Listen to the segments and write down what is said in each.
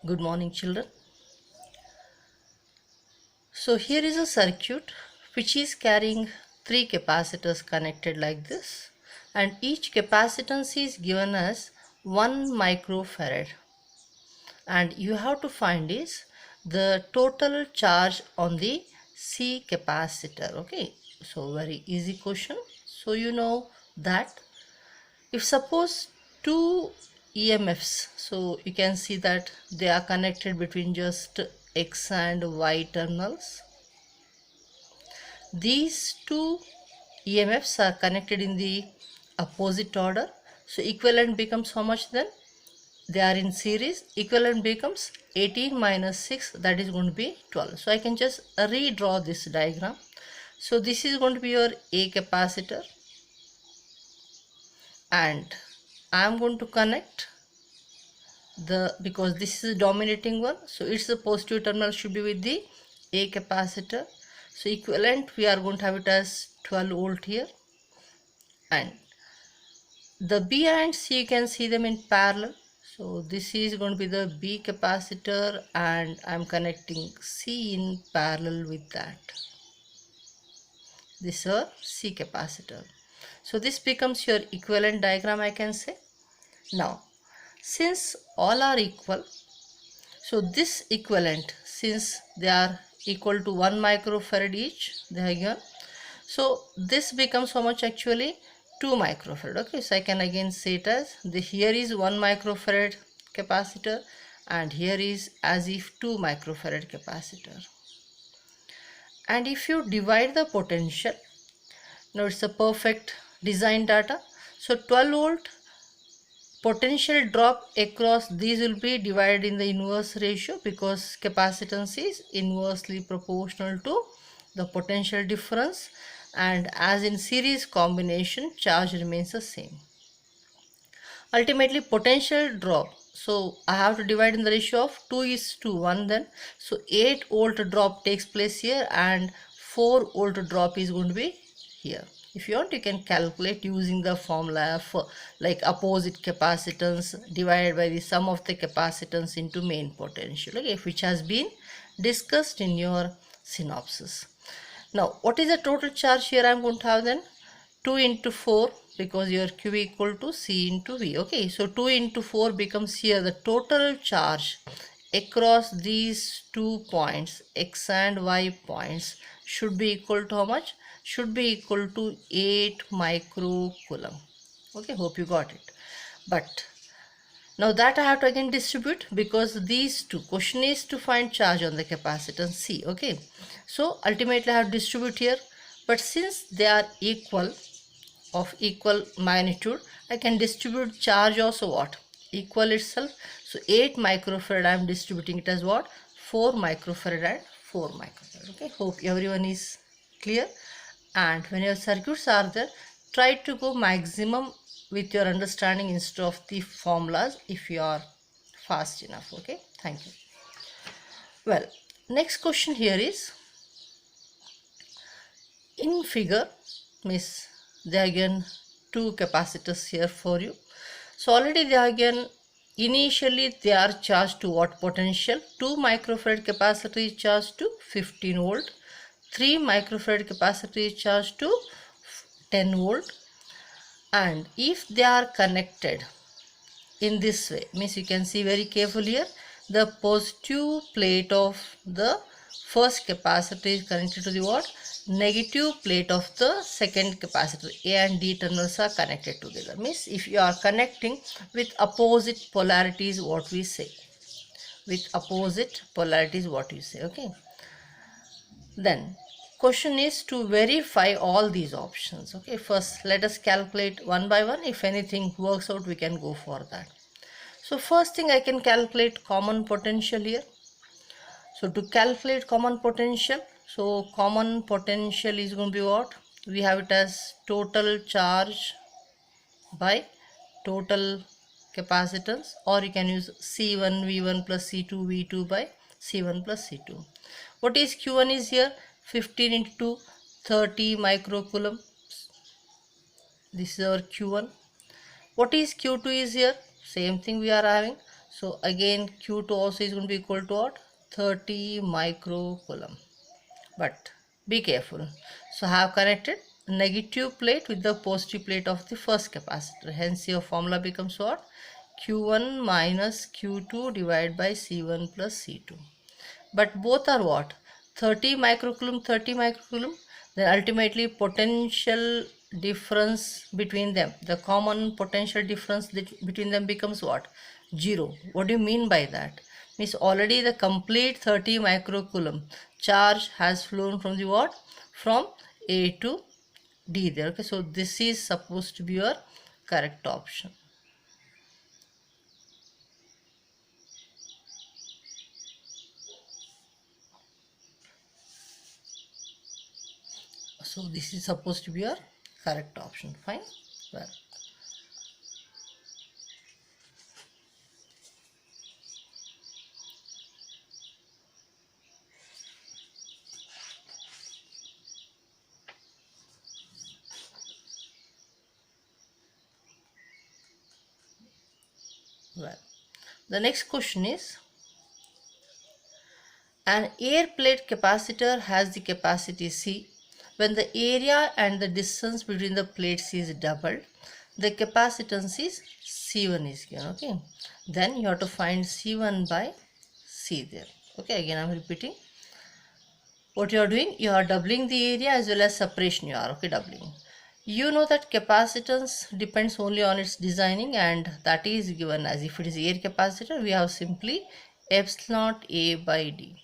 Good morning, children. So here is a circuit which is carrying three capacitors connected like this, and each capacitance is given as 1 microfarad, and you have to find is the total charge on the C capacitor. Okay, so very easy question. So you know that if suppose two EMFs, so you can see that they are connected between just X and Y terminals. These two EMFs are connected in the opposite order, so equivalent becomes how much then? They are in series. Equivalent becomes 18 minus 6, that is going to be 12. So I can just redraw this diagram. So this is going to be your A capacitor, and I am going to connect because this is the dominating one, so its the positive terminal should be with the A capacitor. So equivalent we are going to have it as 12 volt here, and the B and C you can see them in parallel. So this is going to be the B capacitor, and I'm connecting C in parallel with that. This is a C capacitor. So this becomes your equivalent diagram, I can say. Now since all are equal, so this equivalent, since they are equal to 1 microfarad each, they are given. So this becomes how much actually? 2 microfarad. Okay, so I can again say it as here is 1 microfarad capacitor, and here is as if 2 microfarad capacitor. And if you divide the potential, now it's a perfect design data. So 12 volt potential drop across these will be divided in the inverse ratio, because capacitance is inversely proportional to the potential difference, and as in series combination charge remains the same. Ultimately potential drop, so I have to divide in the ratio of 2:1 then. So 8 volt drop takes place here, and 4 volt drop is going to be here. If you want, you can calculate using the formula for like opposite capacitance divided by the sum of the capacitance into main potential, okay, which has been discussed in your synopsis. Now what is the total charge here? I'm going to have then 2 into 4, because your Q equal to C into V. Okay, so 2 into 4 becomes here the total charge across these 2 points, X and Y points, should be equal to how much? Should be equal to 8 microcoulomb. Okay, hope you got it. But now that I have to again distribute, because these two, question is to find charge on the capacitance C. Okay, so ultimately I have to distribute here, but since they are equal, of equal magnitude, I can distribute charge also what? Equal itself. So 8 microfarad I am distributing it as what? 4 microfarad and 4 microfarad. Okay, hope everyone is clear. And when your circuits are there, try to go maximum with your understanding instead of the formulas if you are fast enough. Okay, thank you. Well, next question here is, in figure, miss, they are given two capacitors here for you. So already they are given, initially they are charged to what potential? 2 microfarad capacitor is charged to 15 volt, 3 microfarad capacitor is charged to 10 volt, and if they are connected in this way, means you can see very carefully here, the positive plate of the first capacitor is connected to the what? Negative plate of the second capacitor. A and D terminals are connected together. Means if you are connecting with opposite polarities, what we say, with opposite polarities, what you say. Okay, then question is to verify all these options. Okay, first let us calculate one by one. If anything works out, we can go for that. So first thing, I can calculate common potential here. So to calculate common potential, so common potential is going to be what? We have it as total charge by total capacitance, or you can use C1 V1 plus C2 V2 by C1 plus C2. What is Q1 is here? 15 into 30 microcoulomb. This is our Q1. What is Q2 is here? Same thing we are having. So again Q2 also is going to be equal to what? 30 microcoulomb. But be careful. So I have connected negative plate with the positive plate of the first capacitor. Hence your formula becomes what? Q1 minus Q2 divided by C1 plus C2. But both are what? 30 microcoulomb, 30 microcoulomb. Then ultimately potential difference between them, the common potential difference between them becomes what? 0. What do you mean by that? Means already the complete 30 microcoulomb charge has flown from the what? From A to D there. Okay, so this is supposed to be your correct option. So this is supposed to be your correct option. Fine. Well, well. The next question is, an air plate capacitor has the capacity C. When the area and the distance between the plates is doubled, the capacitance is C1 is given. Okay. Then you have to find C1 by C there. Okay. Again, I'm repeating. What you are doing, you are doubling the area as well as separation. You are okay doubling. You know that capacitance depends only on its designing, and that is given as, if it is air capacitor, we have simply epsilon A by D.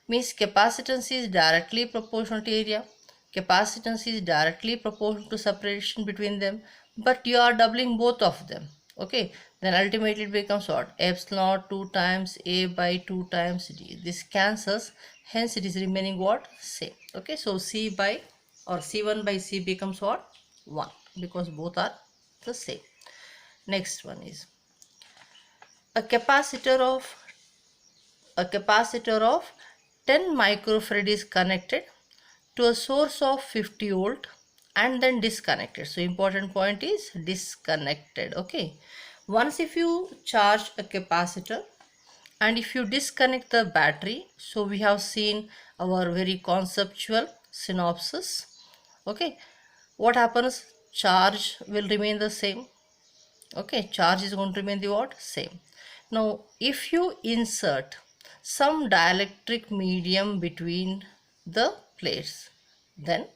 Means capacitance is directly proportional to area, capacitance is directly proportional to separation between them, but you are doubling both of them. Okay, then ultimately it becomes what? Epsilon 2 times A by 2 times D. This cancels, hence it is remaining what? Same. Okay, so C by, or C1 by C becomes what? 1, because both are the same. Next one is, a capacitor of a capacitor of 10 microfarad is connected to a source of 50 volt and then disconnected. So important point is disconnected. Okay, once if you charge a capacitor and if you disconnect the battery, so we have seen our very conceptual synopsis. Okay, what happens? Charge will remain the same. Okay, charge is going to remain the what? Same. Now if you insert some dielectric medium between the plates, then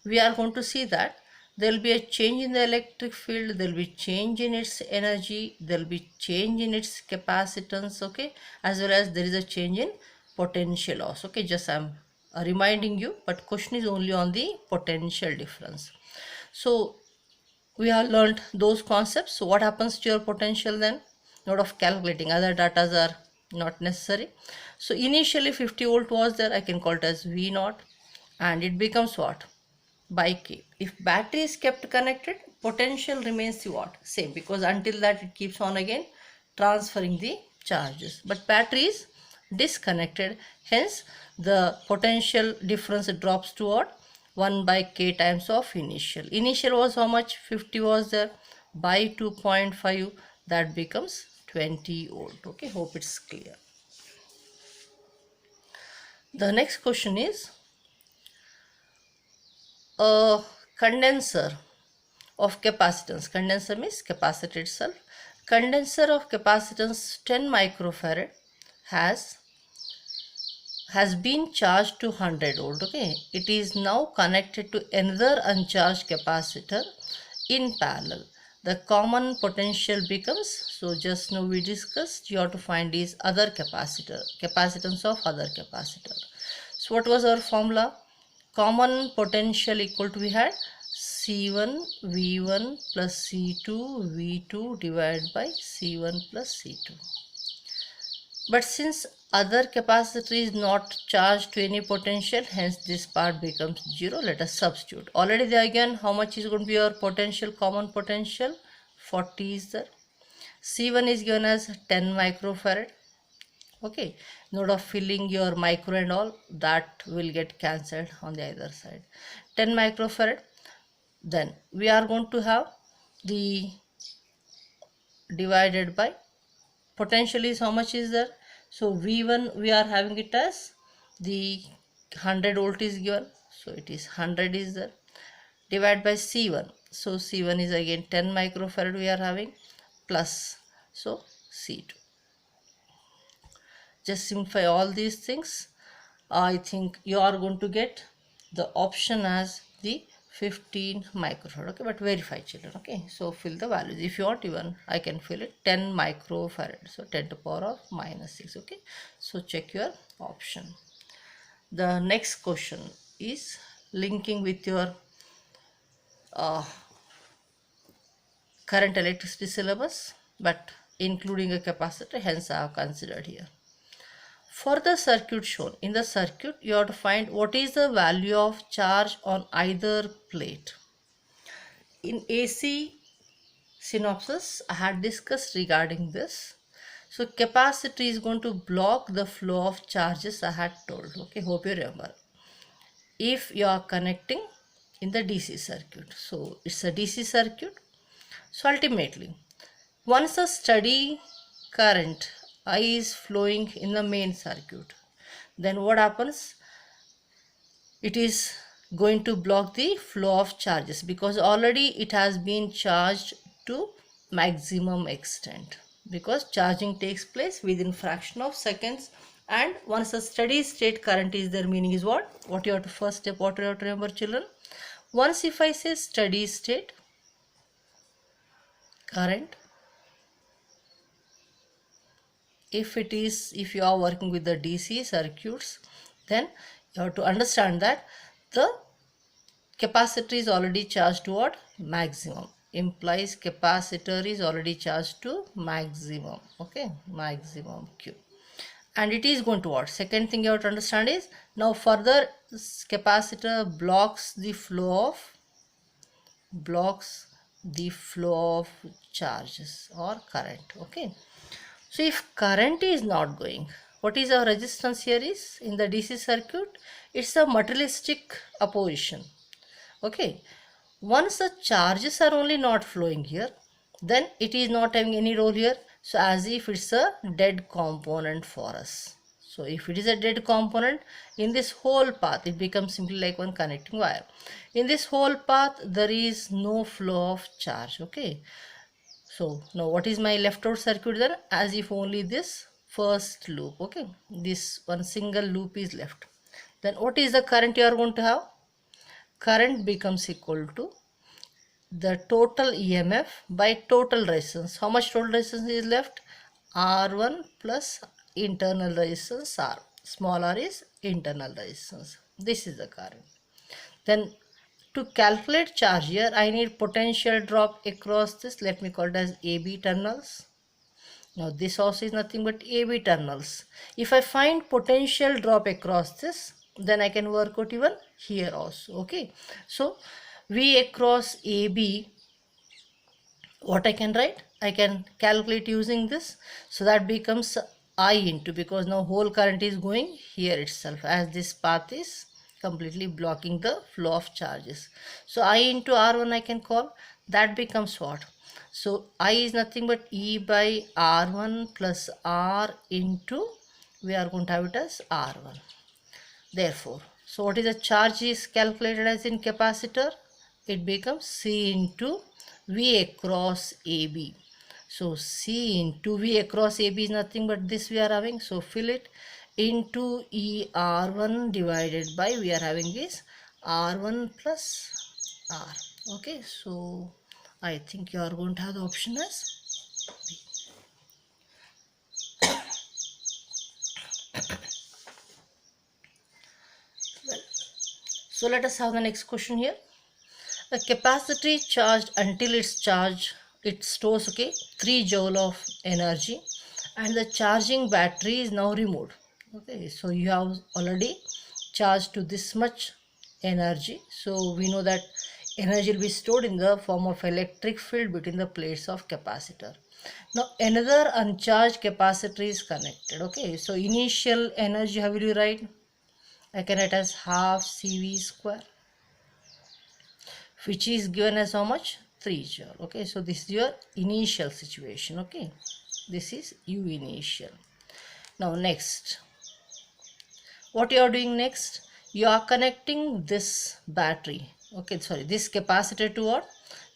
we are going to see that there will be a change in the electric field, there will be change in its energy, there will be change in its capacitance. Okay, as well as there is a change in potential loss. Okay, just I'm reminding you, but question is only on the potential difference. So we have learned those concepts. So what happens to your potential then? Not of calculating, other datas are not necessary. So initially 50 volt was there, I can call it as V naught, and it becomes what? By K. If battery is kept connected, potential remains the what? Same, because until that it keeps on again transferring the charges. But battery is disconnected, hence the potential difference drops to what? 1 by K times of initial. Initial was how much? 50 was there, by 2.5, that becomes 20 volt. Okay, hope it's clear. The next question is, a condenser of capacitance, condenser means capacitor itself, condenser of capacitance 10 microfarad has been charged to 100 volt. Okay, it is now connected to another uncharged capacitor in parallel. The common potential becomes, so just now we discussed, you have to find is other capacitor, capacitance of other capacitor. So what was our formula? Common potential equal to, we had C1 V1 plus C2 V2 divided by C1 plus C2. But since other capacitor is not charged to any potential, hence this part becomes 0. Let us substitute. Already there again, how much is going to be your potential, common potential? 40 is there. C1 is given as 10 microfarad. Okay, note of filling your micro and all, that will get cancelled on the other side. 10 microfarad. Then we are going to have the divided by potential is how much is there? So V1 we are having it as the 100 volt is given, so it is 100 is there, divide by C1. So C1 is again 10 microfarad we are having, plus, so C2. Just simplify all these things. I think you are going to get the option as the 15 microfarad. Okay, but verify, children. Okay, so fill the values. If you want, even I can fill it 10 microfarad, so 10 to the power of minus 6. Okay, so check your option. The next question is linking with your current electricity syllabus, but including a capacitor, hence I have considered here. For the circuit shown, in the circuit you have to find what is the value of charge on either plate. In AC synopsis I had discussed regarding this. So capacitor is going to block the flow of charges I had told. Okay, hope you remember. If you are connecting in the DC circuit, so it's a DC circuit. So ultimately, once a steady current I is flowing in the main circuit, then what happens? It is going to block the flow of charges because already it has been charged to maximum extent, because charging takes place within fraction of seconds. And once a steady state current is there, meaning is what you have to first step, what you have to remember, children. Once if I say steady state current, if you are working with the DC circuits, then you have to understand that the capacitor is already charged to what? Maximum. Implies capacitor is already charged to maximum. Okay, maximum Q. And it is going to what? Second thing you have to understand is, now further capacitor blocks the flow of charges or current. Okay, so if current is not going, what is our resistance here is in the DC circuit? It's a materialistic opposition. Okay, once the charges are only not flowing here, then it is not having any role here. So as if it's a dead component for us. So if it is a dead component, in this whole path it becomes simply like one connecting wire. In this whole path there is no flow of charge. Okay, so now what is my leftover circuit then? As if only this first loop, okay, this one single loop is left. Then what is the current you are going to have? Current becomes equal to the total EMF by total resistance. How much total resistance is left? R1 plus internal resistance R. Small r is internal resistance. This is the current. Then to calculate charge here, I need potential drop across this. Let me call it as AB terminals. Now this also is nothing but AB terminals. If I find potential drop across this, then I can work out even here also. Okay, so V across AB, what I can write? I can calculate using this. So that becomes I into, because now whole current is going here itself, as this path is completely blocking the flow of charges. So I into R1 I can call. That becomes what? So I is nothing but E by R1 plus R into, we are going to have it as R1. Therefore, so what is the charge is calculated as in capacitor? It becomes C into V across AB. So C into V across AB is nothing but this we are having. So fill it into ER1 divided by, we are having this R1 plus R. Okay, so I think you are going to have the option as B. Well, so let us have the next question here. The capacitor is charged until it's charged, it stores 3 joule of energy, and the charging battery is now removed. Okay, so you have already charged to this much energy. So we know that energy will be stored in the form of electric field between the plates of capacitor. Now another uncharged capacitor is connected. Okay, so initial energy, how will you write? I can write as half CV square, which is given as how much? 3 joule. Okay, so this is your initial situation. Okay, This is U initial. Now next, what you are doing next? You are connecting this battery, okay, sorry, this capacitor to what?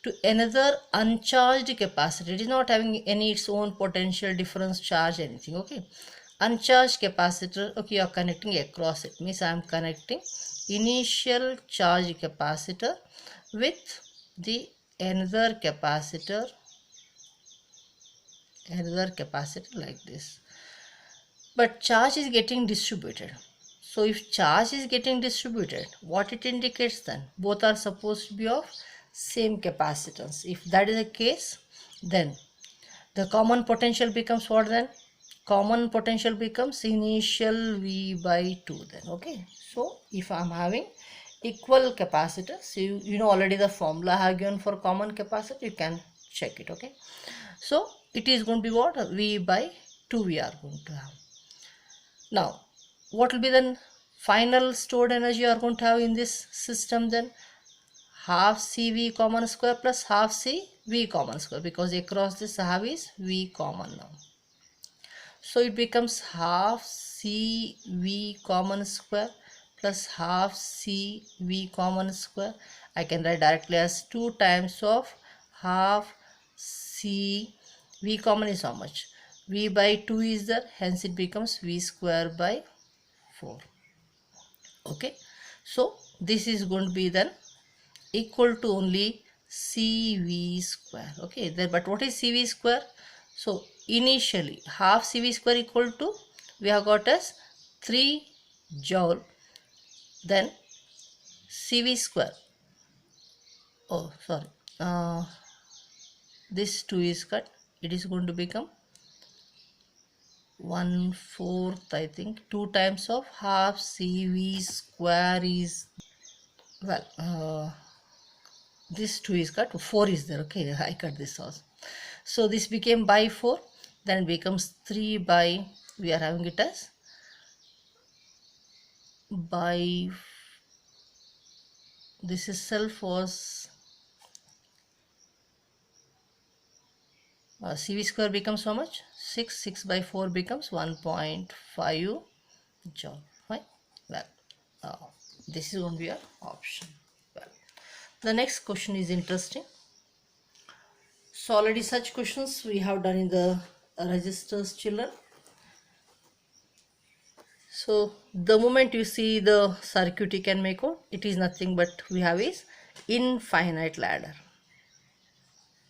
To another uncharged capacitor. It is not having any its own potential difference charge anything, okay. Uncharged capacitor, okay, you are connecting across it. Means I am connecting initial charge capacitor with the another capacitor like this. But charge is getting distributed. So if charge is getting distributed, what it indicates then? Both are supposed to be of same capacitance. If that is the case, then the common potential becomes what then? Common potential becomes initial V by 2 then, okay. So if I am having equal capacitors, you know already the formula I have given for common capacitor, you can check it, okay. So it is going to be what? V by 2 we are going to have. Now, what will be the final stored energy you are going to have in this system then? Half CV common square plus half CV common square, because across this I have is V common now. So it becomes half CV common square plus half CV common square. I can write directly as 2 times of half C. V common is how much? V by 2 is there, hence it becomes V square by 4. Okay, so this is going to be then equal to only CV square. Okay, there, but what is CV square? So initially half CV square equal to, we have got as 3 joule, then CV square, oh sorry, this 2 is cut, it is going to become 1/4, I think. 2 times of half CV square is, well, this 2 is cut, 4 is there, okay, I cut this also. So this became by 4, then it becomes 3 by, we are having it as by, this itself was CV square becomes how much? 6. 6 by 4 becomes 1.5 joule. Right? Well, this is going to be our option. Well, the next question is interesting. So already such questions we have done in the registers, children. So the moment you see the circuit you can make out, it is nothing but we have is infinite ladder.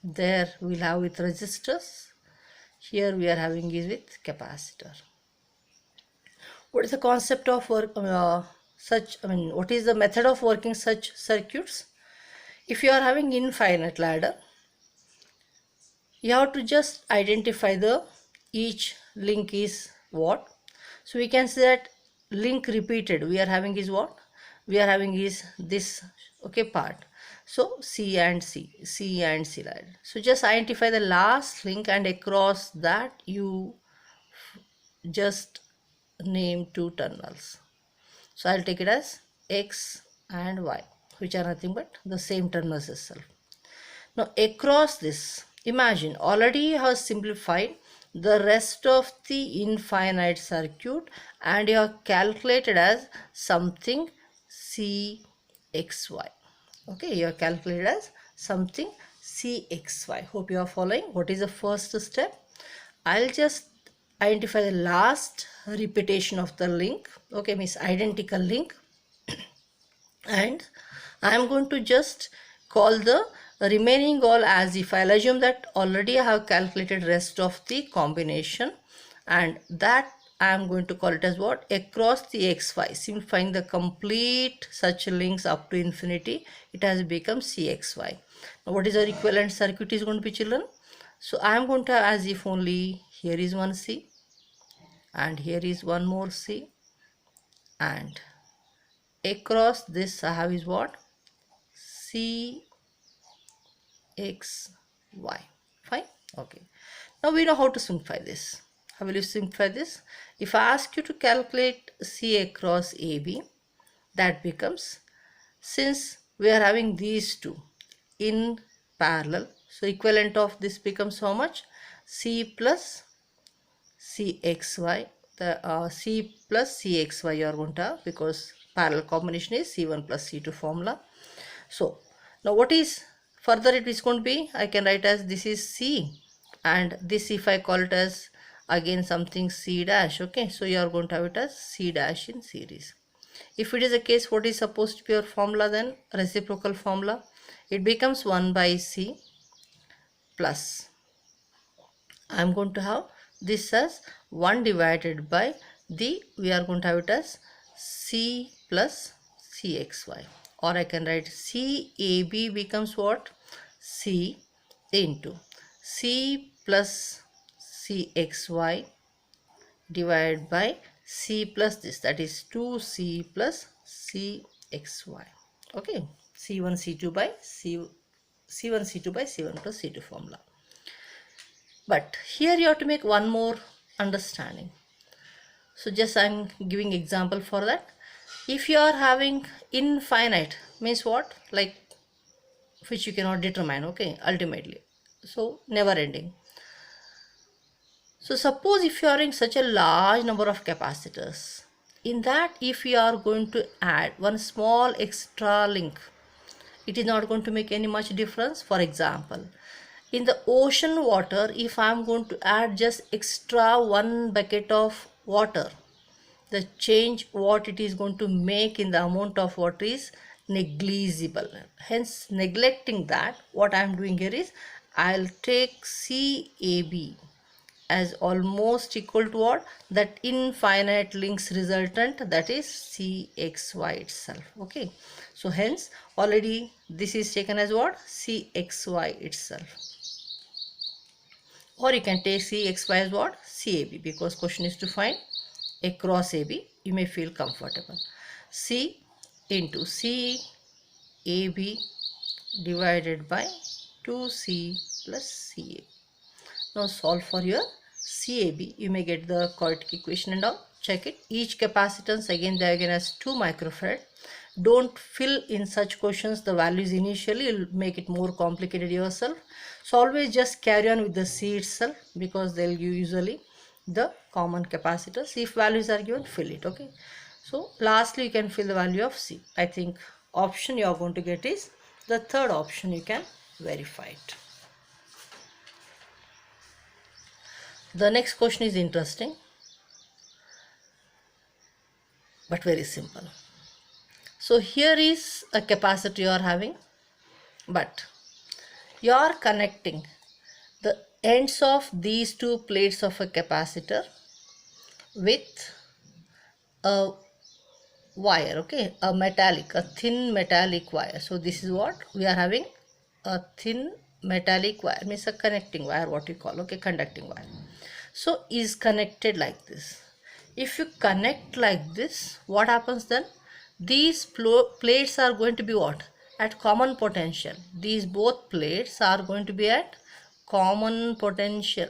There we'll have with resistors, here we are having is with capacitor. What is the concept of work, what is the method of working such circuits? If you are having infinite ladder, you have to just identify the each link is what. So we can say that link repeated we are having is what? We are having is this, okay, part. So C and C ladder. So just identify the last link and across that you just name 2 terminals. So I'll take it as X and Y, which are nothing but the same terminals itself. Now across this, imagine already you have simplified the rest of the infinite circuit and you have calculated as something CXY. Okay, you have calculated as something CXY. Hope you are following. What is the first step? I'll just identify the last repetition of the link. Okay, means identical link. And I am going to just call the remaining all as if. I'll assume that already I have calculated rest of the combination, and that I am going to call it as what? Across the XY. Simplifying the complete such links up to infinity, it has become CXY. Now what is our equivalent circuit is going to be, children? So I am going to have as if only here is one C and here is one more C, and across this I have is what? CXY. Fine. Okay. Now we know how to simplify this. How will you simplify this? If I ask you to calculate C across AB, that becomes, since we are having these two in parallel, so equivalent of this becomes how much? C plus CXY, the C plus CXY you are going to have, because parallel combination is C1 plus C2 formula. So now what is further it is going to be, I can write as this is C, and this if I call it as again something C dash. Okay, so you are going to have it as C dash in series. If it is a case, what is supposed to be your formula then? Reciprocal formula. It becomes 1 by C plus, I am going to have this as 1 divided by the, we are going to have it as C plus CXY, or I can write CAB becomes what? C into C plus CXY divided by C plus this, that is 2C plus CXY. Okay, C1 C2 by C1 C2 by C1 plus C2 formula. But here you have to make one more understanding. So just I'm giving example for that. If you are having infinite, means what? Like which you cannot determine, okay, ultimately. So never ending. So suppose if you are in such a large number of capacitors, in that if you are going to add one small extra link, it is not going to make any much difference. For example, in the ocean water, if I am going to add just extra one bucket of water, the change what it is going to make in the amount of water is negligible. Hence, neglecting that, what I am doing here is I'll take CAB as almost equal to what? That infinite links resultant, that is CXY itself. Okay, so hence already this is taken as what? CXY itself. Or you can take CXY as what? CAB, because question is to find across AB. You may feel comfortable. C into CAB divided by 2C plus CA. Now solve for your CAB. You may get the quadratic equation and all. Check it. Each capacitance again there again has 2 microfarad. Don't fill in such questions the values initially. You'll make it more complicated yourself. So always just carry on with the C itself, because they'll give usually the common capacitors. If values are given, fill it. Okay. So lastly you can fill the value of C. I think option you are going to get is the third option. You can verify it. The next question is interesting but very simple. So here is a capacitor you are having, but you are connecting the ends of these two plates of a capacitor with a wire, okay, a thin metallic wire. So this is what we are having, a thin metallic wire, means a connecting wire, what you call, okay, conducting wire. So is connected like this. If you connect like this, what happens then? These plates are going to be what? At common potential. These both plates are going to be at common potential.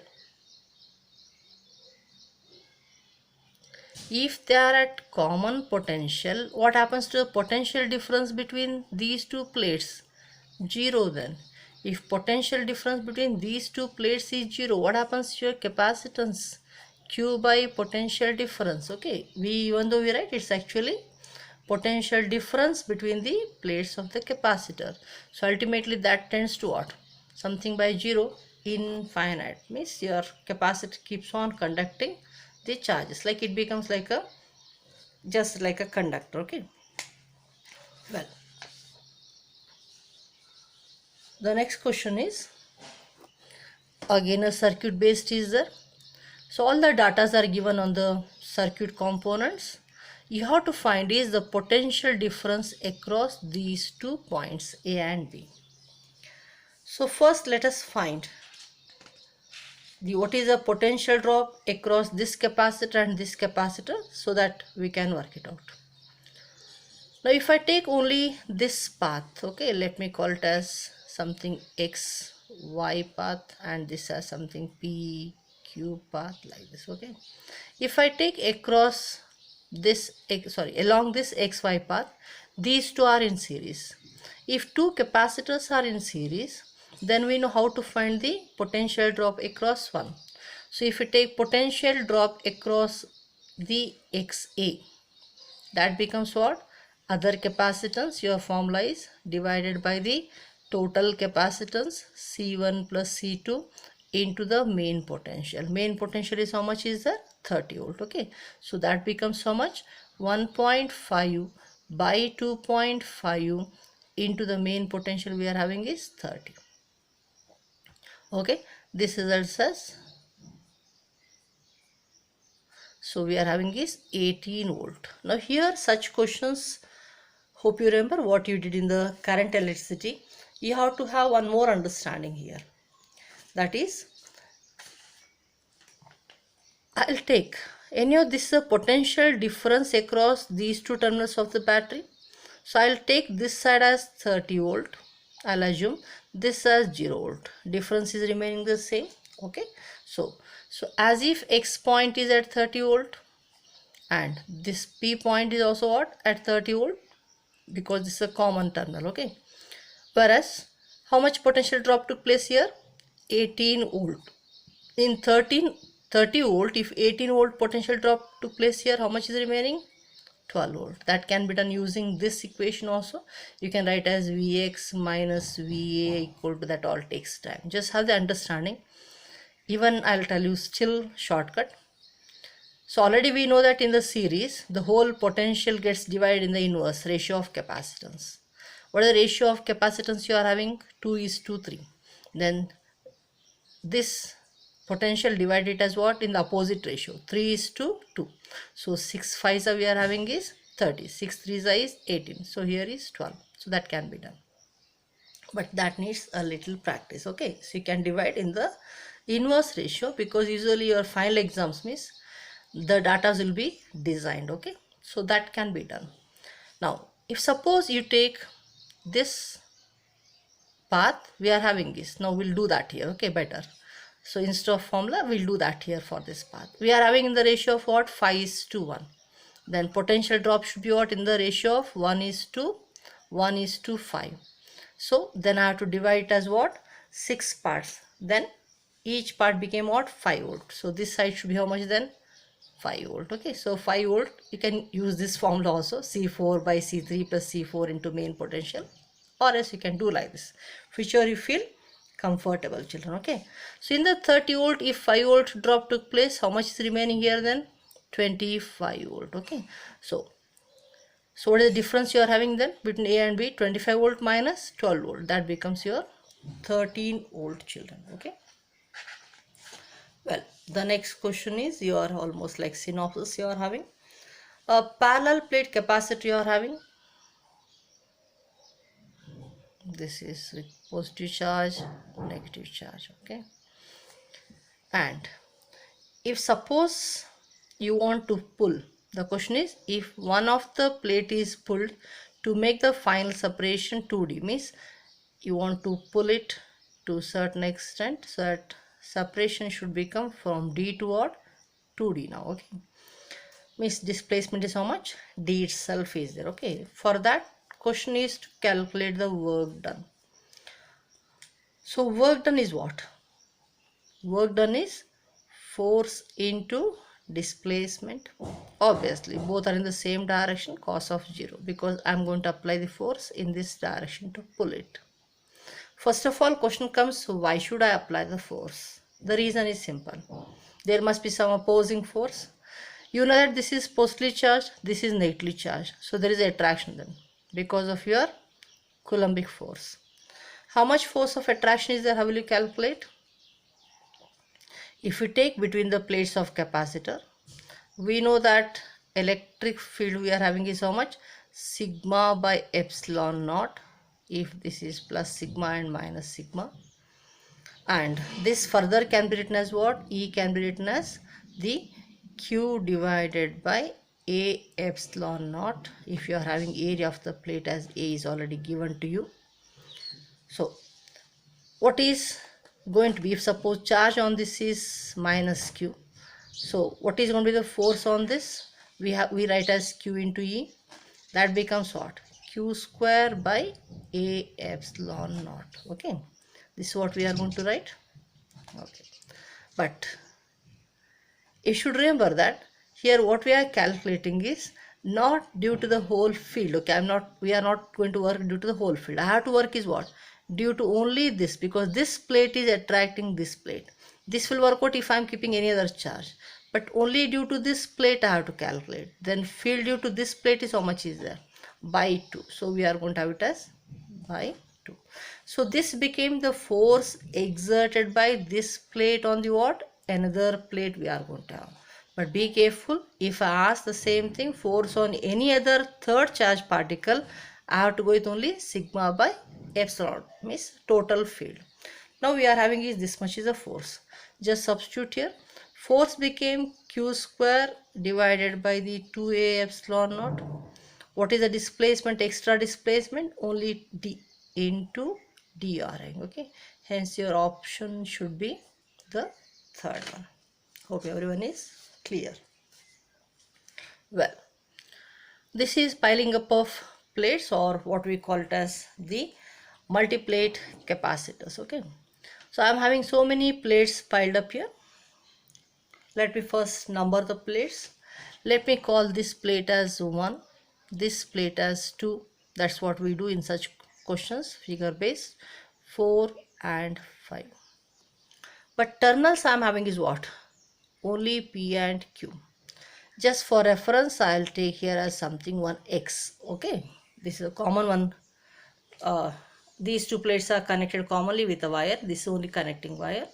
If they are at common potential, what happens to the potential difference between these two plates? 0 then. If potential difference between these two plates is 0, what happens to your capacitance? Q by potential difference. Okay, even though we write, it's actually potential difference between the plates of the capacitor. So ultimately that tends to what? Something by 0, infinite, means your capacitor keeps on conducting the charges, like it becomes like a, just like a conductor. Okay, well, the next question is again a circuit based is there. So all the datas are given on the circuit components. You have to find is the potential difference across these 2 points A and B. So first let us find what is the potential drop across this capacitor and this capacitor, so that we can work it out. Now if I take only this path, okay, let me call it as something X, Y path, and this as something P, Q path, like this. Okay, if I take across this, along this XY path, these two are in series. If two capacitors are in series, then we know how to find the potential drop across one. So if you take potential drop across the XA, that becomes what? Other capacitance, your formula is divided by the total capacitance C1 plus C2 into the main potential. Main potential is how much is that? 30 volt. Okay, so that becomes how much? 1.5 by 2.5 into the main potential we are having is 30. Okay, this results as, so we are having is 18 volt. Now here such questions, hope you remember what you did in the current electricity. You have to have one more understanding here. That is, I'll take any of this potential difference across these two terminals of the battery. So I'll take this side as 30 volt. I'll assume this as 0 volt. Difference is remaining the same. Okay. So as if X point is at 30 volt and this P point is also what? At 30 volt, because this is a common terminal. Okay. Whereas how much potential drop took place here? 18 volt. In 30 volt, if 18 volt potential drop took place here, how much is remaining? 12 volt. That can be done using this equation also. You can write as Vx minus Va equal to that, all takes time. Just have the understanding. Even I'll tell you still shortcut. So already we know that in the series, the whole potential gets divided in the inverse ratio of capacitance. What is the ratio of capacitance you are having? 2:3. Then this potential divided as what? In the opposite ratio, 3:2. So 6 5s we are having is 30, 6 3s is 18. So here is 12. So that can be done, but that needs a little practice. Okay, so you can divide in the inverse ratio, because usually your final exams means the data will be designed. Okay, so that can be done. Now if suppose you take this path, we are having this. Now we'll do that here. Okay, better. So instead of formula, we'll do that here for this path. We are having in the ratio of what? 5:1. Then potential drop should be what? In the ratio of 1:5. So then I have to divide it as what? 6 parts. Then each part became what? 5 volt. So this side should be how much then? 5 volt. Okay, so 5 volt, you can use this formula also, C4 by C3 plus C4 into main potential, or else you can do like this, whichever you feel comfortable, children. Okay, so in the 30 volt, if 5 volt drop took place, how much is remaining here then? 25 volt. Okay, so what is the difference you are having then between A and B? 25 volt minus 12 volt, that becomes your 13 volt, children. Okay, well, the next question is, you are almost like synopsis. You are having a parallel plate capacitor. You are having, this is with positive charge, negative charge. Okay, and if suppose you want to pull, the question is, if one of the plate is pulled to make the final separation 2D, means you want to pull it to a certain extent so that separation should become from D to what? 2D now. Okay, means displacement is how much? D itself is there. Okay, for that question is to calculate the work done. So work done is what? Work done is force into displacement. Obviously both are in the same direction, cos of 0, because I'm going to apply the force in this direction to pull it. First of all, question comes, why should I apply the force? The reason is simple. There must be some opposing force. You know that this is positively charged, this is negatively charged, so there is attraction then because of your Coulombic force. How much force of attraction is there? How will you calculate? If we take between the plates of capacitor, we know that electric field we are having is how much? Sigma by epsilon naught, if this is plus sigma and minus sigma. And this further can be written as what? E can be written as the Q divided by A epsilon naught, if you are having area of the plate as A is already given to you. So what is going to be, if suppose charge on this is minus Q, so what is going to be the force on this? We write as Q into E. That becomes what? Q square by A epsilon naught. Okay, this is what we are going to write. Okay, but you should remember that here what we are calculating is not due to the whole field. Okay, we are not going to work due to the whole field. I have to work is what? Due to only this, because this plate is attracting this plate. This will work out if I am keeping any other charge, but only due to this plate I have to calculate. Then field due to this plate is how much is there? By 2. So we are going to have it as by 2. So this became the force exerted by this plate on the what? Another plate we are going to have. But be careful, if I ask the same thing, force on any other third charge particle, I have to go with only sigma by epsilon, means total field. Now we are having is this much is a force. Just substitute here. Force became q square divided by the 2a epsilon naught. What is the displacement, extra displacement? Only d into dri. Okay, hence your option should be the third one. Hope everyone is clear. Well, this is piling up of plates, or what we call it as the multi-plate capacitors. Okay, so I am having so many plates piled up here. Let me first number the plates. Let me call this plate as 1, this plate as 2. That's what we do in such questions, figure based, 4 and 5. But terminals I am having is what? Only P and Q. Just for reference, I'll take here as something 1x. Okay, this is a common one. These two plates are connected commonly with a wire. This is only connecting wire.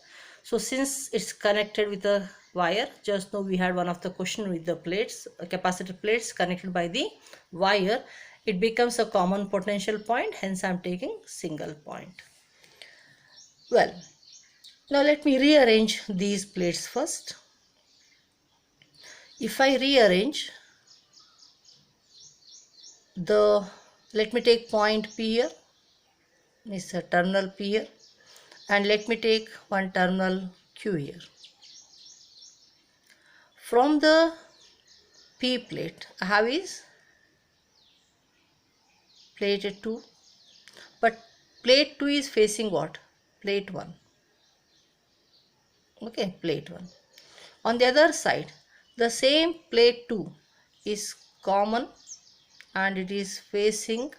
So since it's connected with a wire, just now we had one of the question with the plates, capacitor plates connected by the wire. It becomes a common potential point, hence I'm taking single point. Well, now let me rearrange these plates first. If I rearrange let me take point P here, is a terminal P here, and let me take one terminal Q here. From the P plate I have is plate 2, but plate 2 is facing what? Plate 1. Okay, plate 1. On the other side, the same plate 2 is common and it is facing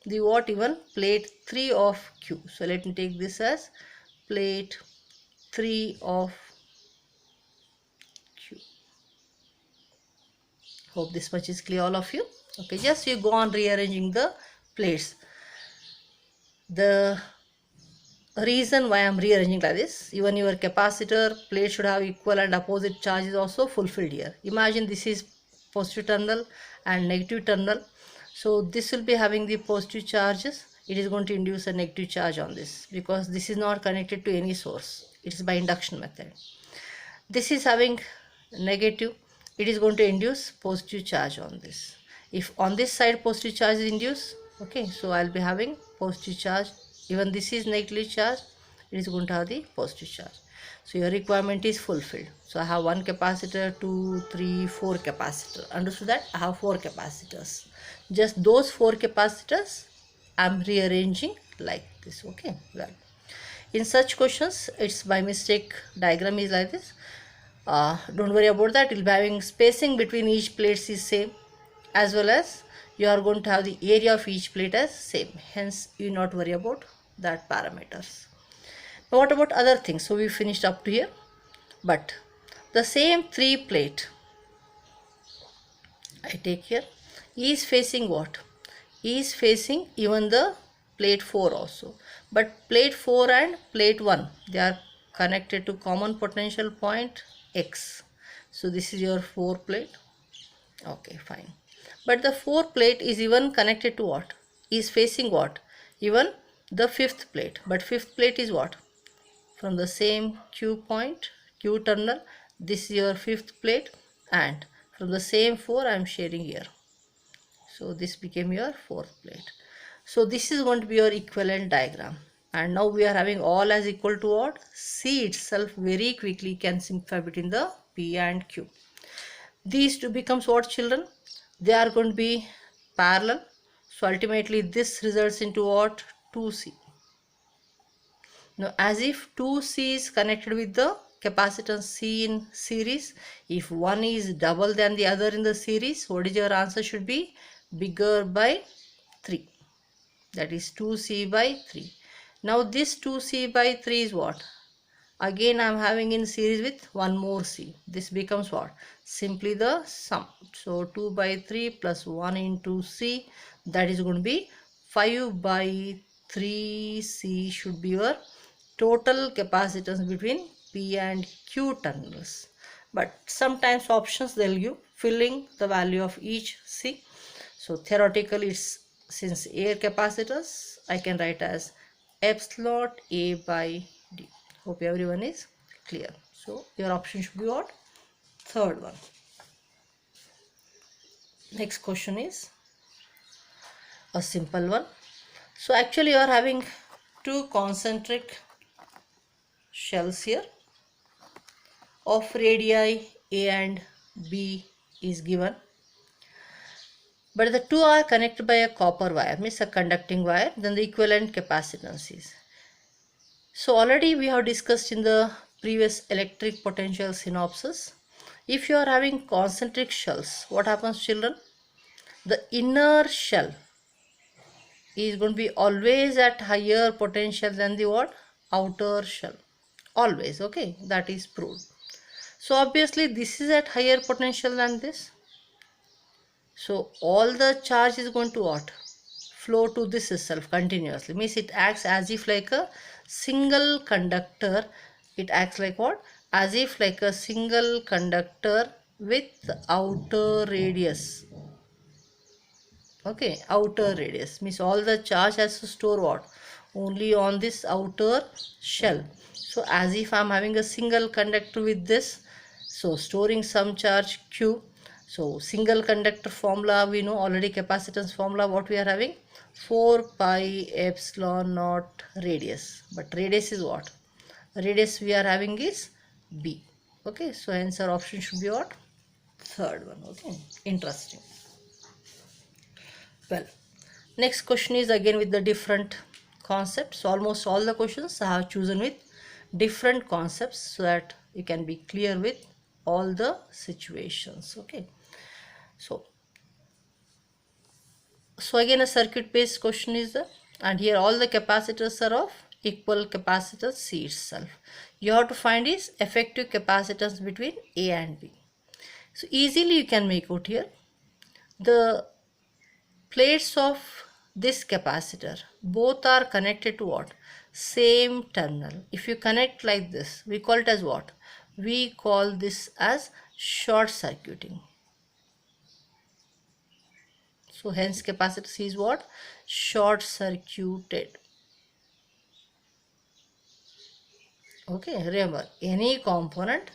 the what? Even plate 3 of Q. So let me take this as plate 3 of Q. Hope this much is clear, all of you. Okay, just you go on rearranging the plates. The reason why I am rearranging like this, even your capacitor plate should have equal and opposite charges also fulfilled here. Imagine this is positive terminal and negative terminal. So this will be having the positive charges. It is going to induce a negative charge on this because this is not connected to any source. It is by induction method. This is having negative. It is going to induce positive charge on this. If on this side positive charge is induced, okay, so I'll be having positive charge. Even this is negatively charged, it is going to have the positive charge. So your requirement is fulfilled. So I have one capacitor, 2, 3, 4 capacitor. Understood that? I have 4 capacitors. Just those 4 capacitors I'm rearranging like this. Okay, well, in such questions it's by mistake diagram is like this. Don't worry about that. You'll be having spacing between each plates is same, as well as you are going to have the area of each plate as same, hence you not worry about that parameters. Now what about other things? So we finished up to here, but the same 3 plate I take here is facing what? Is facing even the plate 4 also, but plate 4 and plate 1, they are connected to common potential point X. So this is your 4 plate. Okay, fine. But the 4 plate is even connected to what? Is facing what? Even the 5th plate. But 5th plate is what? From the same Q point, Q terminal. This is your 5th plate, and from the same 4 I am sharing here. So this became your 4th plate. So this is going to be your equivalent diagram. And now we are having all as equal to what? C itself very quickly can simplify between the P and Q. These two becomes what, children? They are going to be parallel. So ultimately this results into what? 2C. Now as if 2C is connected with the capacitance C in series? If one is double than the other in the series, what is your answer should be? Bigger by 3. That is 2C by 3. Now this 2C by 3 is what? Again I am having in series with one more C. This becomes what? Simply the sum. So 2 by 3 plus 1 into C, that is going to be 5 by 3C should be your total capacitance between P and Q terminals. But sometimes options they'll give filling the value of each C. So theoretically it's, since air capacitors, I can write as epsilon A by D. Hope everyone is clear. So your option should be what? Third one. Next question is a simple one. So actually you are having two concentric shells here of radii A and B is given, but the two are connected by a copper wire, means a conducting wire, then the equivalent capacitance is. So already we have discussed in the previous electric potential synopsis. If you are having concentric shells, what happens, children? The inner shell is going to be always at higher potential than the what? Outer shell. Always, okay? That is proved. So obviously this is at higher potential than this. So all the charge is going to what? Flow to this itself continuously. Means it acts as if like a single conductor. It acts like what? As if like a single conductor with outer radius. Okay, outer radius means all the charge has to store what? Only on this outer shell. So as if I am having a single conductor with this, so storing some charge Q. So single conductor formula we know already, capacitance formula what we are having? 4 pi epsilon naught radius. But radius is what? Radius we are having is B. Okay, so hence our option should be what? Third one. Okay, interesting. Well, next question is again with the different concepts. So almost all the questions I have chosen with different concepts so that you can be clear with all the situations. Okay. So again a circuit based question is there, and here all the capacitors are of equal capacitance C itself. You have to find is effective capacitance between A and B. So easily you can make out here the plates of this capacitor both are connected to what? Same terminal. If you connect like this, we call it as what? We call this as short circuiting. So hence capacitor C is what? Short circuited. Okay, remember any component,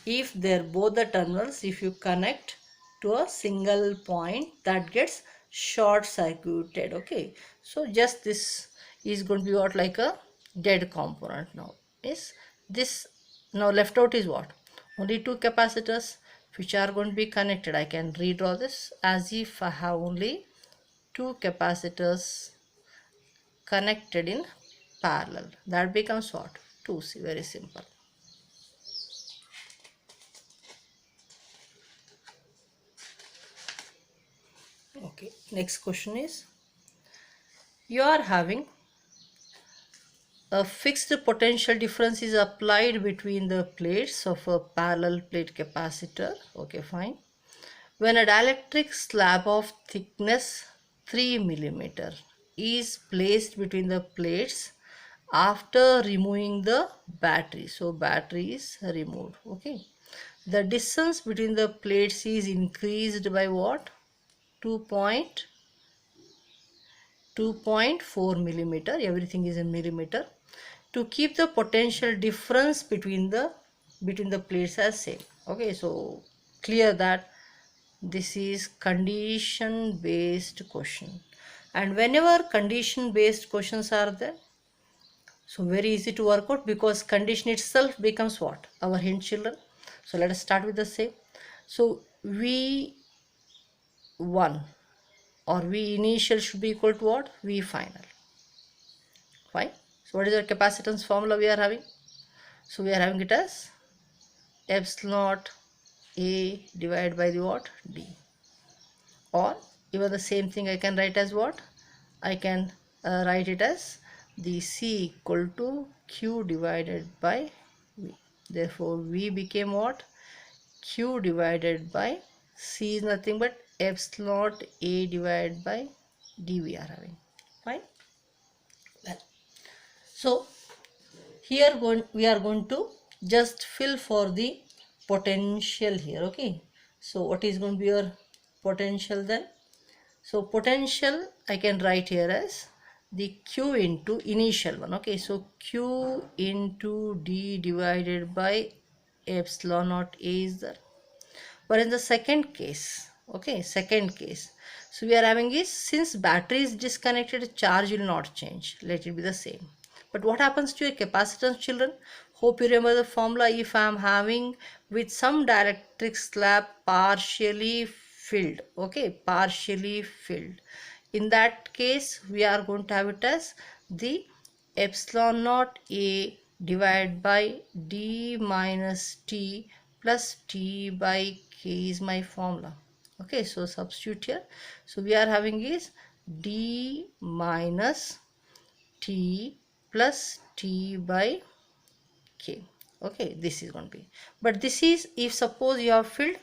if they're both the terminals, if you connect to a single point, that gets short circuited. Okay, so just this is going to be what? Like a dead component. Now is this now left out is what? Only two capacitors which are going to be connected. I can redraw this as if I have only two capacitors connected in parallel. That becomes what? 2C. Very simple. Okay, next question is, you are having a fixed potential difference is applied between the plates of a parallel plate capacitor. Okay, fine. When a dielectric slab of thickness 3 mm is placed between the plates after removing the battery. So battery is removed. Okay. The distance between the plates is increased by what? 2.4 millimeter. Everything is in millimeter. To keep the potential difference between the plates as same. Okay, so clear that this is condition based question, and whenever condition based questions are there, so very easy to work out because condition itself becomes what? Our hint, children. So let us start with the same. So V1 or V initial should be equal to what? V final. Fine. So what is our capacitance formula we are having? So we are having it as epsilon naught A divided by the what? D. Or even the same thing I can write as what? I can write it as the C equal to Q divided by V. Therefore V became what? Q divided by C is nothing but epsilon naught A divided by D we are having. Fine. Well, so here we are going to just fill for the potential here. Okay. So what is going to be your potential then? So potential I can write here as the Q into initial one. Okay, so Q into D divided by epsilon naught A is there. But in the second case, okay, second case, so we are having is, since battery is disconnected, charge will not change. Let it be the same. But what happens to a capacitance, children? Hope you remember the formula. If I am having with some dielectric slab partially filled, okay, partially filled, in that case we are going to have it as the epsilon naught A divided by D minus T plus T by K is my formula. Okay, so substitute here. So we are having is D minus T plus T by K. Okay, this is going to be. But this is if suppose you have filled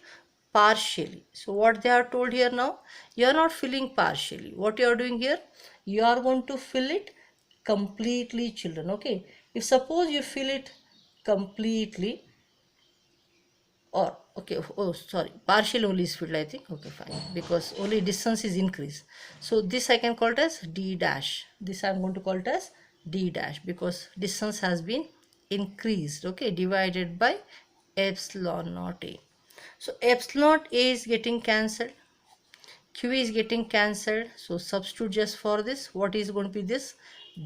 partially. So what they are told here now, you are not filling partially. What you are doing here, you are going to fill it completely, children. Okay, if suppose you fill it completely, or okay, oh sorry, partial only is filled, I think. Okay, fine, because only distance is increased. So this I can call it as D dash. This I am going to call it as D dash because distance has been increased. Okay, divided by epsilon naught A. So epsilon naught A is getting cancelled, Q is getting cancelled. So substitute just for this. What is going to be this?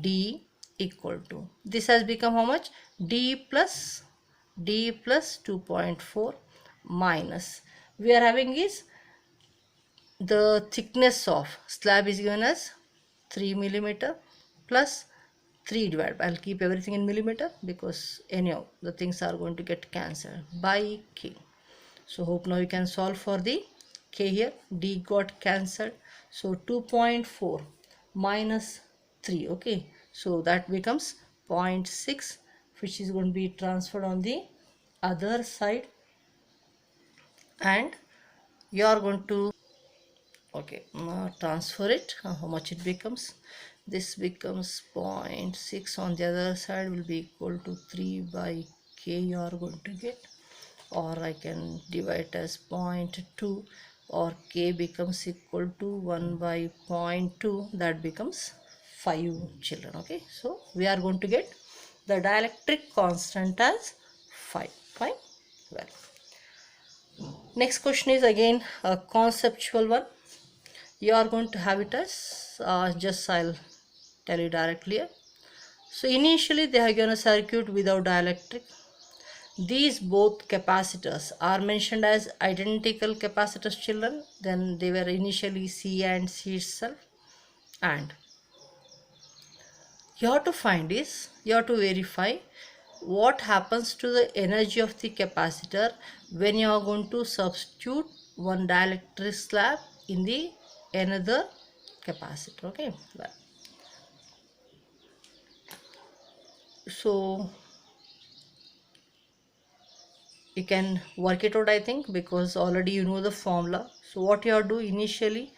D equal to, this has become how much? D plus 2.4 minus, we are having is the thickness of slab is given as 3 millimeter plus 3 divided by, I'll keep everything in millimeter because anyhow the things are going to get cancelled, by K. So hope now you can solve for the K here. D got cancelled. So 2.4 minus 3. Okay. So that becomes 0.6, which is going to be transferred on the other side. And you are going to, okay, transfer it. How much it becomes? This becomes 0.6 on the other side will be equal to 3 by K you are going to get. Or I can divide as 0.2, or K becomes equal to 1 by 0.2, that becomes 5, children. Okay, so we are going to get the dielectric constant as 5. Fine. Well, next question is again a conceptual one. You are going to have it as just I'll tell you directly here. So initially they have given a circuit without dielectric. These both capacitors are mentioned as identical capacitors, children. Then they were initially C and C itself. And you have to find is, you have to verify what happens to the energy of the capacitor when you are going to substitute one dielectric slab in the another capacitor. Okay, well, so you can work it out, I think, because already you know the formula. So what you have to do initially,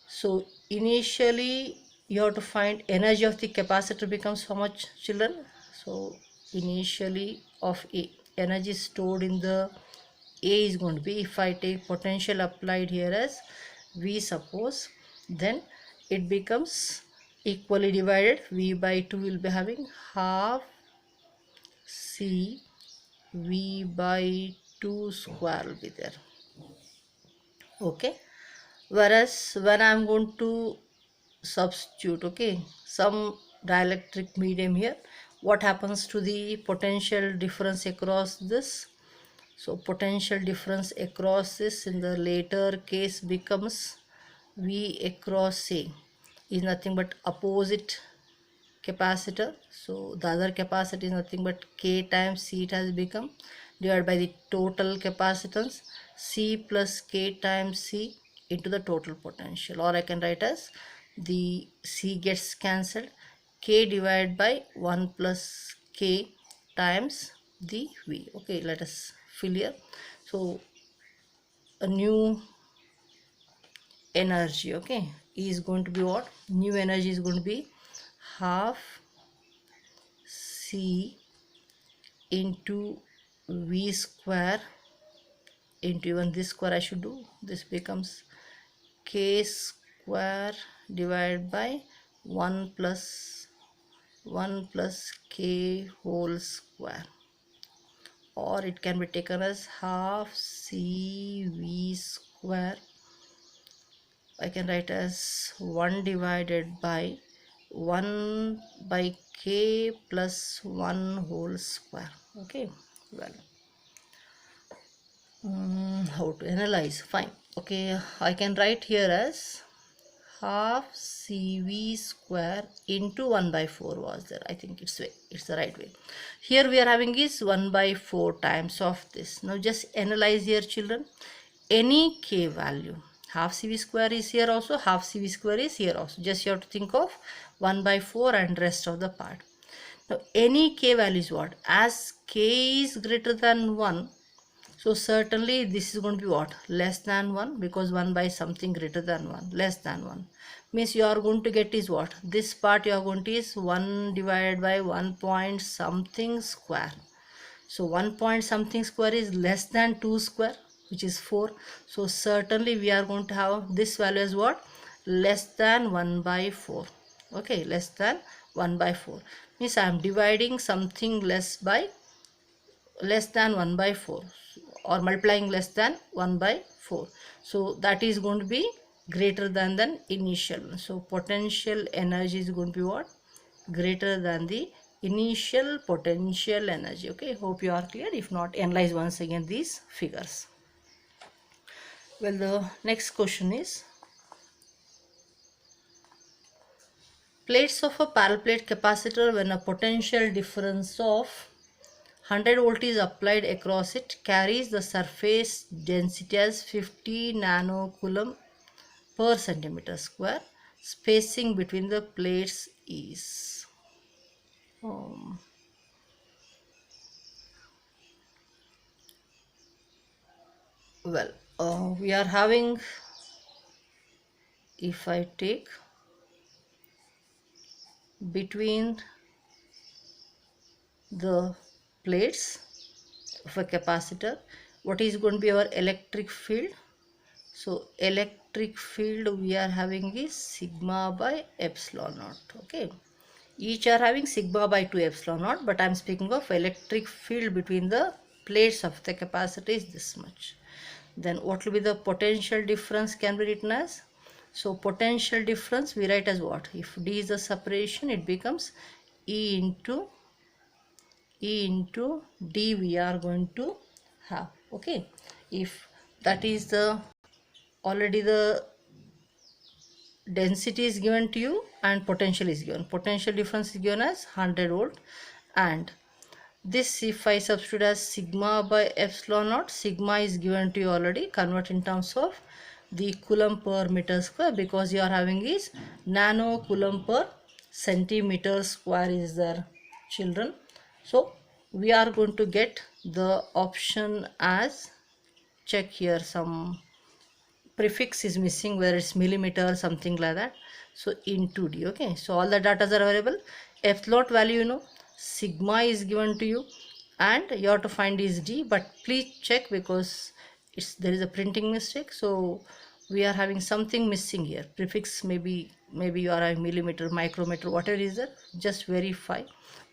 so initially you have to find energy of the capacitor becomes how much, children? So initially of A, energy stored in the A is going to be, if I take potential applied here as V suppose, then it becomes equally divided, V by 2 will be having half C V by 2 square will be there. Okay, whereas when I am going to substitute, okay, some dielectric medium here, what happens to the potential difference across this? So potential difference across this in the later case becomes V across A is nothing but opposite capacitor. So the other capacitor is nothing but K times C, it has become. divided by the total capacitance, C plus K times C into the total potential, or I can write as the C gets cancelled, K divided by 1 plus K times the V. Okay, let us fill here. So a new energy, okay, is going to be what? New energy is going to be half C into V square into even this square I should do. This becomes K square divided by 1 plus K whole square, or it can be taken as half CV square. I can write as 1 divided by 1 by K plus 1 whole square. Okay, well, how to analyze? Fine. Okay, I can write here as half CV square into 1 by 4 was there. I think it's the right way. Here we are having is 1 by 4 times of this. Now just analyze here, children. Any K value, half CV square is here also, half CV square is here also. Just you have to think of 1 by 4 and rest of the part. Now any K value is what? As K is greater than 1, so certainly this is going to be what? Less than 1, because 1 by something greater than 1, less than 1. Means you are going to get is what? This part you are going to is 1 divided by 1 point something square. So 1 point something square is less than 2 square, which is 4. So certainly we are going to have this value as what? Less than 1 by 4. Okay, less than 1 by 4. Means I am dividing something less than 1 by 4, or multiplying less than 1 by 4. So that is going to be greater than the initial one. So potential energy is going to be what? Greater than the initial potential energy. Okay, hope you are clear. If not, analyze once again these figures. Well, the next question is, plates of a parallel plate capacitor, when a potential difference of 100 volt is applied across it, carries the surface density as 50 nanocoulomb per centimeter square. Spacing between the plates is we are having, if I take between the plates of a capacitor, what is going to be our electric field? So electric field we are having is sigma by epsilon naught. Okay, each are having sigma by 2 epsilon naught, but I am speaking of electric field between the plates of the capacitor is this much. Then what will be the potential difference can be written as? So potential difference we write as what? If D is the separation, it becomes E into D we are going to have. Okay, if that is the already the density is given to you and potential is given, potential difference is given as 100 volt, and this if I substitute as sigma by epsilon naught, sigma is given to you already, convert in terms of the coulomb per meter square, because you are having is nano coulomb per centimeter square is there, children. So we are going to get the option as, check here, some prefix is missing, whether it's millimeter or something like that. So into D. Okay, so all the data are available. Epsilon value, you know, sigma is given to you and you have to find is D, but please check because there is a printing mistake. So we are having something missing here, prefix, maybe you are having millimeter, micrometer, whatever is there, just verify.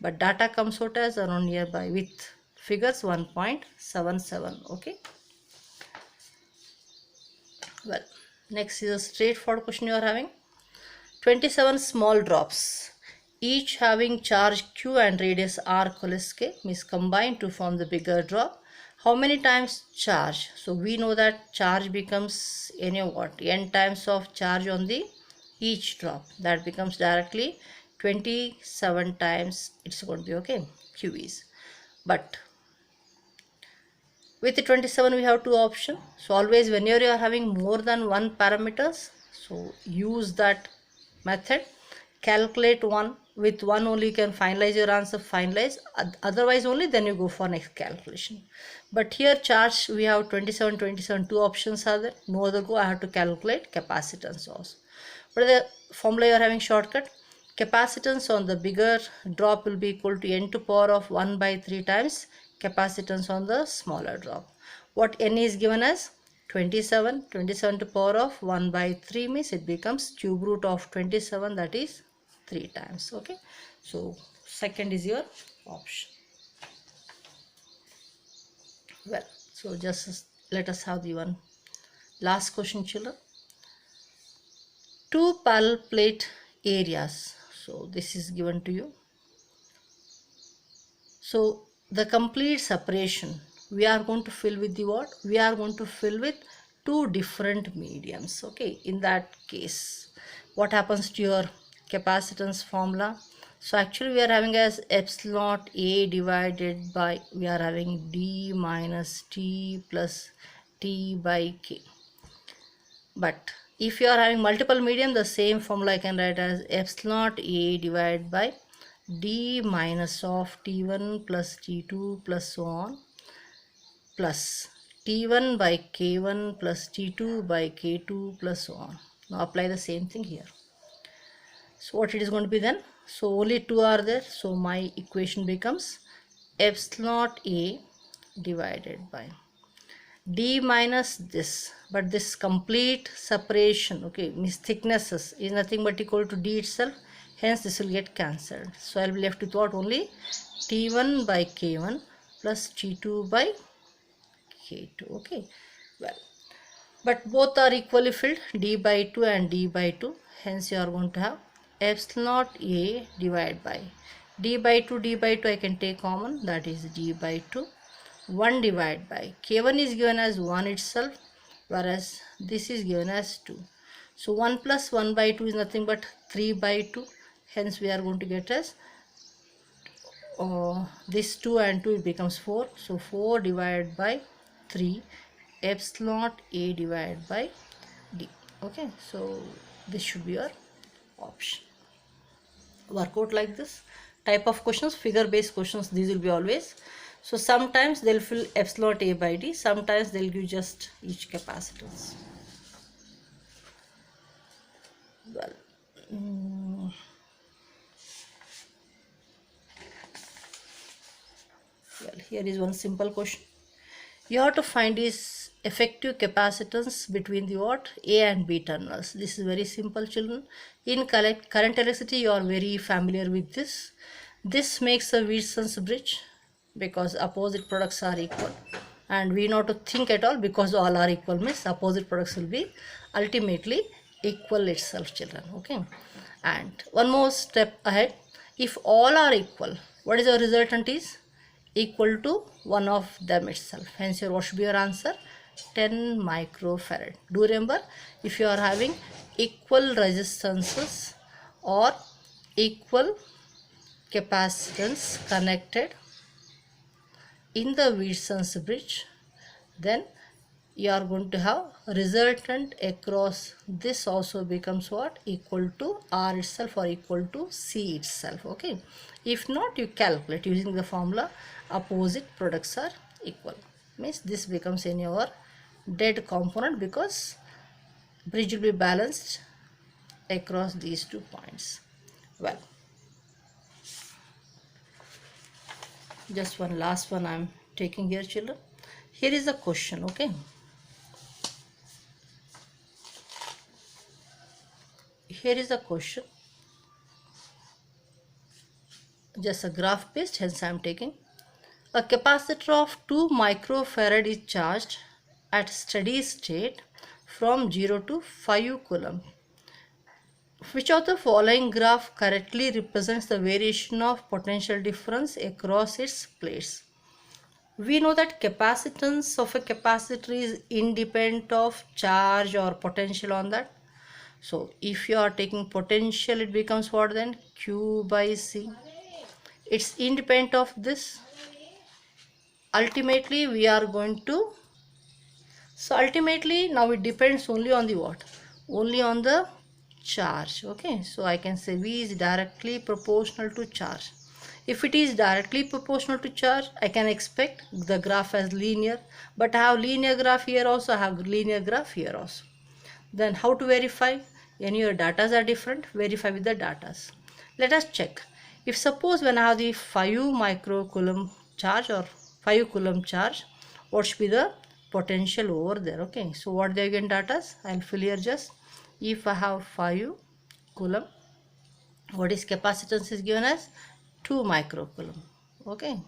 But data comes out as around nearby with figures 1.77. okay. Well, next is a straightforward question you are having. 27 small drops, each having charge Q and radius R equals K, means combined to form the bigger drop. How many times charge? So we know that charge becomes n times of charge on the each drop. That becomes directly 27 times it's going to be, okay, Q is. But With the 27 we have two options. So always whenever you are having more than one parameters, so use that method. Calculate one, with one only you can finalize your answer, finalize, otherwise only then you go for next calculation. But here charge we have 27, two options are there, no other go, I have to calculate capacitance also. What is the formula you are having? Shortcut. Capacitance on the bigger drop will be equal to n to power of 1 by 3 times capacitance on the smaller drop. What n is given as 27, 27 to power of 1 by 3 means it becomes cube root of 27, that is 3 times. Okay, so second is your option. Well, so just let us have the one last question, children. Two parallel plate areas, so this is given to you. So the complete separation we are going to fill with the what? We are going to fill with two different mediums. Okay, in that case what happens to your capacitance formula? So actually we are having as epsilon A divided by, we are having D minus T plus T by K. But if you are having multiple medium, the same formula I can write as epsilon A divided by D minus of T1 plus T2 plus so on, plus T1 by K1 plus T2 by K2 plus so on. Now apply the same thing here. So what it is going to be then? So only two are there, so my equation becomes epsilon A divided by D minus this, but this complete separation, okay, means thicknesses is nothing but equal to D itself, hence this will get cancelled. So I will be left with what? Only T1 by K1 plus T2 by K2. Okay, well, but both are equally filled, D by 2 and D by 2, hence you are going to have epsilon A divided by D by 2, D by 2 I can take common, that is D by 2, 1 divided by K1 is given as 1 itself, whereas this is given as 2. So 1 plus 1 by 2 is nothing but 3 by 2, hence we are going to get as this 2 and 2, it becomes 4, so 4 divided by 3 epsilon A divided by D. Okay, so this should be your option. Work out like this type of questions, figure based questions, these will be always. So sometimes they'll fill epsilon A by D, sometimes they'll give just each capacitance. Well, here is one simple question. You have to find is effective capacitance between the what? A and B terminals. This is very simple, children. In current electricity you are very familiar with this. This makes a Wheatson's bridge because opposite products are equal, and we not to think at all because all are equal means opposite products will be ultimately equal itself, children. Okay, and one more step ahead, if all are equal, what is the resultant is equal to one of them itself, hence your what should be your answer? 10 microfarad. Do remember, if you are having equal resistances or equal capacitance connected in the Wheatson's bridge, then you are going to have resultant across this also becomes what? Equal to R itself or equal to C itself. Okay, if not, you calculate using the formula opposite products are equal, means this becomes in your dead component because bridge will be balanced across these 2 points. Well, just one last one I am taking here, children. Here is the question. Okay, here is the question, just a graph based, hence I am taking. A capacitor of 2 microfarad is charged at steady state from 0 to 5 coulomb. Which of the following graph correctly represents the variation of potential difference across its plates? We know that capacitance of a capacitor is independent of charge or potential on that. So if you are taking potential, it becomes what then? Q by C. It's independent of this. ultimately we are going to, so ultimately now it depends only on the what, only on the charge. Okay, so I can say V is directly proportional to charge. If it is directly proportional to charge, I can expect the graph as linear, but I have linear graph here also, I have linear graph here also. Then how to verify? When your datas are different, verify with the datas. Let us check. If suppose when I have the 5 microcoulomb charge or 5 coulomb charge, what should be the potential over there? Okay, so what they again datas? I'll fill here just, if I have 5 coulomb, what is capacitance is given as 2 microcoulomb. Okay,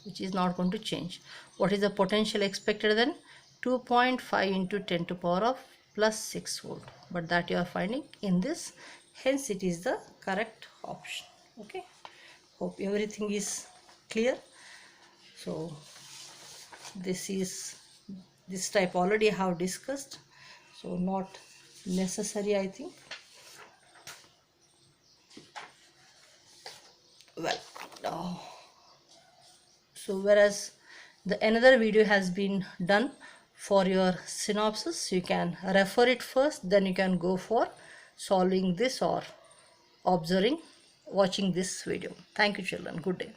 which is not going to change. What is the potential expected then? 2.5 into 10 to power of plus 6 volt, but that you are finding in this, hence it is the correct option. Okay, hope everything is clear. So this type already have discussed, so not necessary I think. Well, now, so whereas the another video has been done for your synopsis, you can refer it first, then you can go for solving this or observing, watching this video. Thank you children, good day.